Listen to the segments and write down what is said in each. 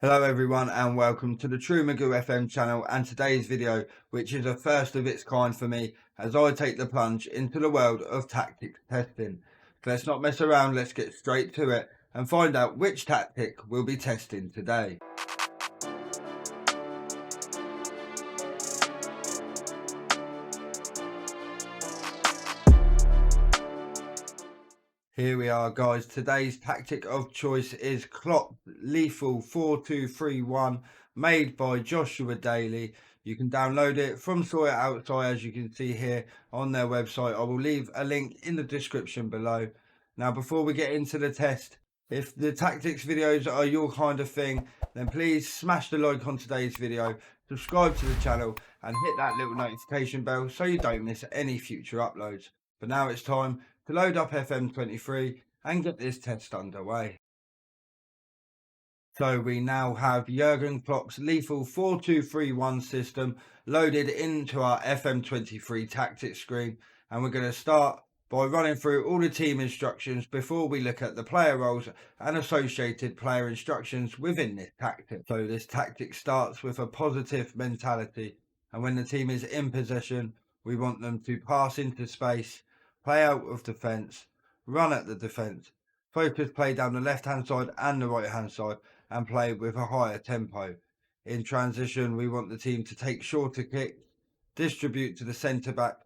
Hello everyone and welcome to the True Magoo FM channel, and today's video, which is a first of its kind for me as I take the plunge into the world of tactics testing. So let's not mess around, let's get straight to it and find out which tactic we'll be testing today. Here we are guys, today's tactic of choice is Klopp Lethal 4-2-3-1 made by Josh Daly. You can download it from Sort It Outside, as you can see here on their website. I will leave a link in the description below. Now before we get into the test, if the tactics videos are your kind of thing, then please smash the like on today's video, subscribe to the channel and hit that little notification bell so you don't miss any future uploads. But now it's time to load up FM23 and get this test underway. So we now have Jurgen Klopp's lethal 4-2-3-1 system loaded into our FM23 tactics screen, and we're going to start by running through all the team instructions before we look at the player roles and associated player instructions within this tactic. So this tactic starts with a positive mentality, and when the team is in possession, we want them to pass into space, play out of defence, run at the defence, focus play down the left hand side and the right hand side, and play with a higher tempo. In transition, we want the team to take shorter kicks, distribute to the centre back,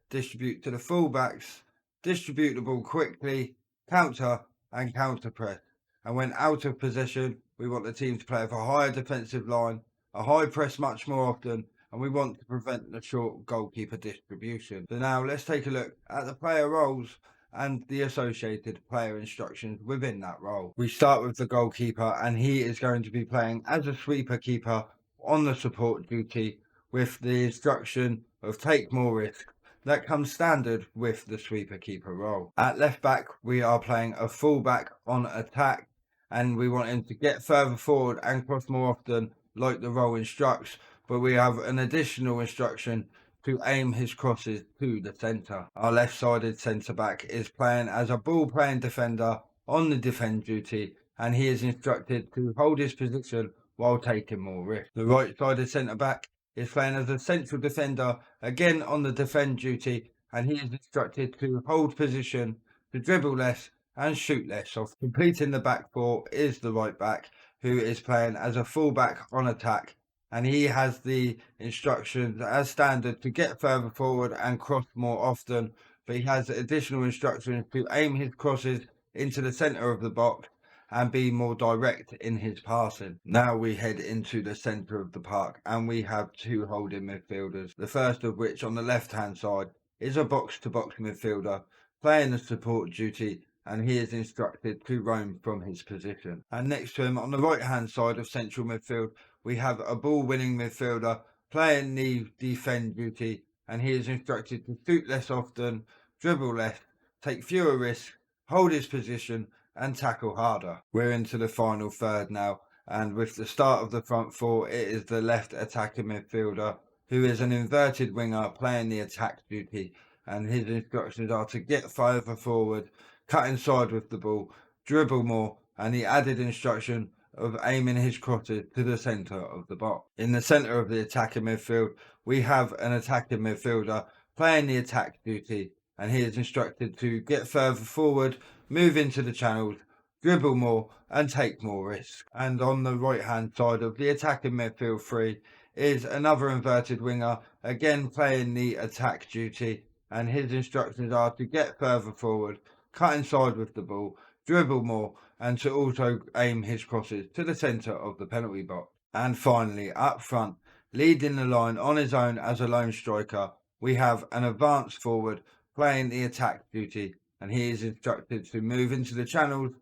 distribute to the full backs, distribute the ball quickly, counter and counter press. And when out of possession, we want the team to play with a higher defensive line, a high press much more often, and we want to prevent the short goalkeeper distribution. So now let's take a look at the player roles and the associated player instructions within that role. We start with the goalkeeper, and he is going to be playing as a sweeper keeper on the support duty with the instruction of take more risk. That comes standard with the sweeper keeper role. At left back, we are playing a full back on attack, and we want him to get further forward and cross more often like the role instructs, but we have an additional instruction to aim his crosses to the centre. Our left-sided centre-back is playing as a ball-playing defender on the defend duty, and he is instructed to hold his position while taking more risk. The right-sided centre-back is playing as a central defender, again on the defend duty, and he is instructed to hold position, to dribble less and shoot less. So completing the back four is the right-back, who is playing as a full-back on attack, and he has the instructions as standard to get further forward and cross more often, but he has additional instructions to aim his crosses into the centre of the box and be more direct in his passing. Now we head into the centre of the park, and we have two holding midfielders, the first of which on the left hand side is a box-to-box midfielder playing the support duty, and he is instructed to roam from his position. And next to him on the right hand side of central midfield, we have a ball-winning midfielder playing the defend duty, and he is instructed to shoot less often, dribble less, take fewer risks, hold his position and tackle harder. We're into the final third now, and with the start of the front four, it is the left attacking midfielder who is an inverted winger playing the attack duty, and his instructions are to get further forward, cut inside with the ball, dribble more, and the added instruction of aiming his crosses to the centre of the box. In the centre of the attacking midfield, we have an attacking midfielder playing the attack duty, and he is instructed to get further forward, move into the channels, dribble more and take more risks. And on the right hand side of the attacking midfield three is another inverted winger, again playing the attack duty, and his instructions are to get further forward, cut inside with the ball, dribble more, and to also aim his crosses to the centre of the penalty box. And finally, up front, leading the line on his own as a lone striker, we have an advanced forward playing the attack duty, and he is instructed to move into the channels,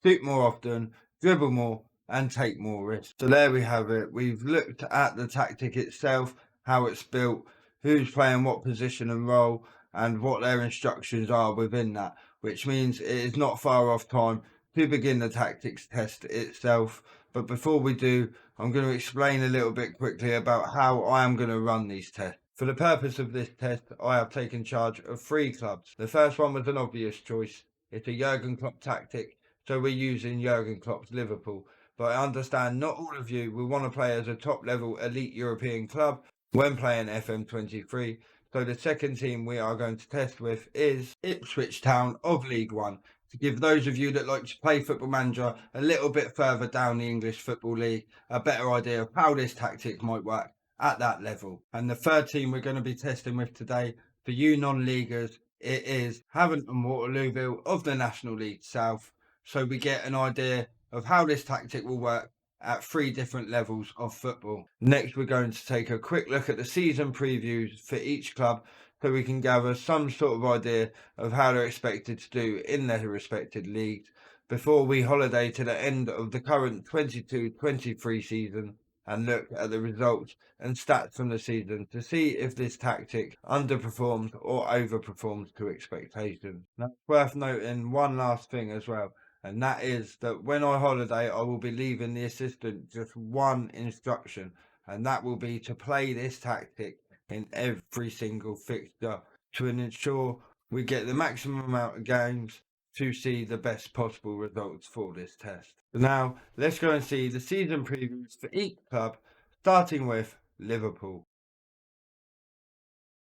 shoot more often, dribble more, and take more risks. So there we have it. We've looked at the tactic itself, how it's built, who's playing what position and role, and what their instructions are within that, which means it is not far off time to begin the tactics test itself. But before we do, I'm going to explain a little bit quickly about how I am going to run these tests. For the purpose of this test, I have taken charge of 3 clubs. The first one was an obvious choice. It's a Jurgen Klopp tactic, so we're using Jurgen Klopp's Liverpool. but I understand not all of you will want to play as a top level elite European club when playing FM23. So the second team we are going to test with is Ipswich Town of League One, to give those of you that like to play Football Manager a little bit further down the English Football League a better idea of how this tactic might work at that level. And the third team we're going to be testing with today, for you non-leaguers, it is Havant and Waterlooville of the National League South. So we get an idea of how this tactic will work at 3 different levels of football. Next, we're going to take a quick look at the season previews for each club so we can gather some sort of idea of how they're expected to do in their respected leagues before we holiday to the end of the current 22-23 season and look at the results and stats from the season to see if this tactic underperforms or overperforms to expectations. Now, it's worth noting one last thing as well, and that is that when I holiday, I will be leaving the assistant just one instruction, and that will be to play this tactic in every single fixture to ensure we get the maximum amount of games to see the best possible results for this test. Now, let's go and see the season previews for each club, starting with Liverpool.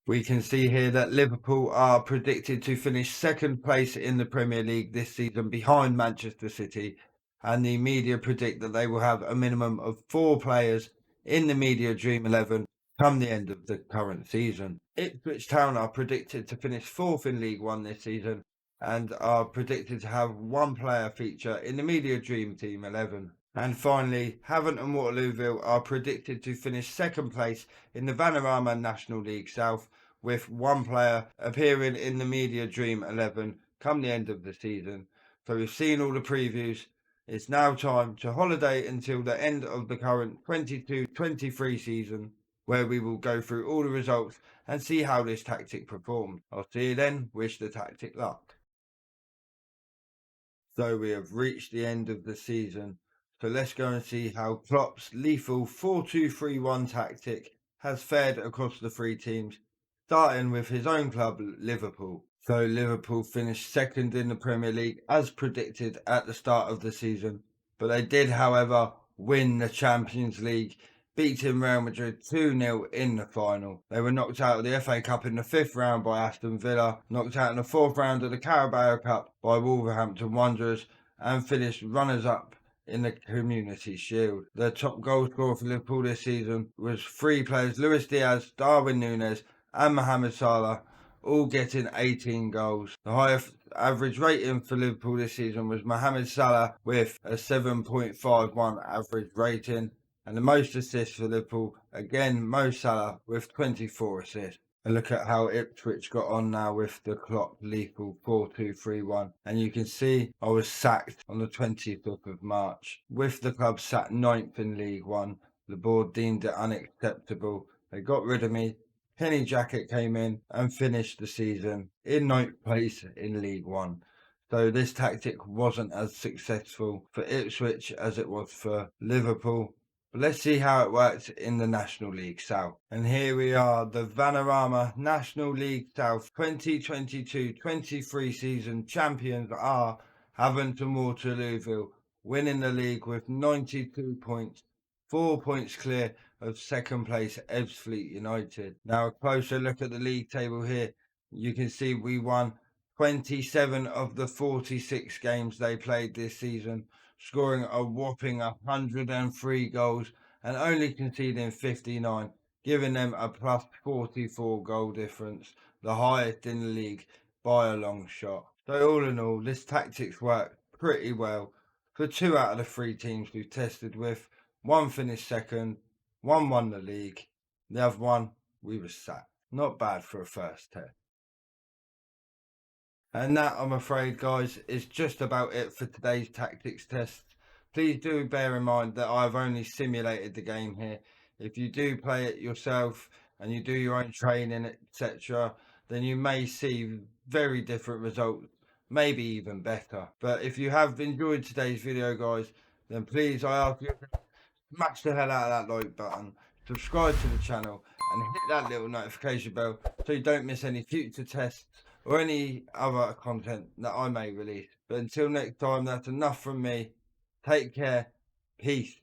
We can see here that Liverpool are predicted to finish second place in the Premier League this season behind Manchester City, and the media predict that they will have a minimum of 4 players in the media Dream 11 come the end of the current season. Ipswich Town are predicted to finish 4th in League One this season and are predicted to have 1 player feature in the media Dream Team 11. And finally, Havant and Waterlooville are predicted to finish second place in the Vanarama National League South, with 1 player appearing in the media Dream 11 come the end of the season. So we've seen all the previews. It's now time to holiday until the end of the current 22-23 season, where we will go through all the results and see how this tactic performed. I'll see you then. Wish the tactic luck. So we have reached the end of the season. So let's go and see how Klopp's lethal 4-2-3-1 tactic has fared across the 3 teams, starting with his own club, Liverpool. So Liverpool finished second in the Premier League as predicted at the start of the season, but they did, however, win the Champions League, beating Real Madrid 2-0 in the final. They were knocked out of the FA Cup in the 5th round by Aston Villa, knocked out in the 4th round of the Carabao Cup by Wolverhampton Wanderers, and finished runners-up in the Community Shield. The top goal scorer for Liverpool this season was 3 players: Luis Diaz, Darwin Núñez and Mohamed Salah, all getting 18 goals. The highest average rating for Liverpool this season was Mohamed Salah with a 7.51 average rating, and the most assists for Liverpool, again Mo Salah with 24 assists. And look at how Ipswich got on now with the Klopp lethal 4-2-3-1. And you can see I was sacked on the 20th of March. With the club sat 9th in League One, the board deemed it unacceptable. They got rid of me. Kenny Jackett came in and finished the season in 9th place in League One. So this tactic wasn't as successful for Ipswich as it was for Liverpool. But let's see how it worked in the National League South. And here we are, the Vanarama National League South 2022-23 season champions are Havant and Waterlooville, winning the league with 92 points, 4 points clear of second place Ebbsfleet United. Now a closer look at the league table here. You can see we won 27 of the 46 games they played this season, scoring a whopping 103 goals and only conceding 59, giving them a plus 44 goal difference, the highest in the league by a long shot. So all in all, this tactics worked pretty well for 2 out of the 3 teams we've tested with. 1 finished second, 1 won the league, the other one we were sacked. Not bad for a first test. And that, I'm afraid, guys, is just about it for today's tactics test. Please do bear in mind that I've only simulated the game here. If you do play it yourself and you do your own training, etc., then you may see very different results, maybe even better. But if you have enjoyed today's video, guys, then please, I ask you to smash the hell out of that like button, subscribe to the channel, and hit that little notification bell so you don't miss any future tests or any other content that I may release. But until next time, that's enough from me. Take care Peace.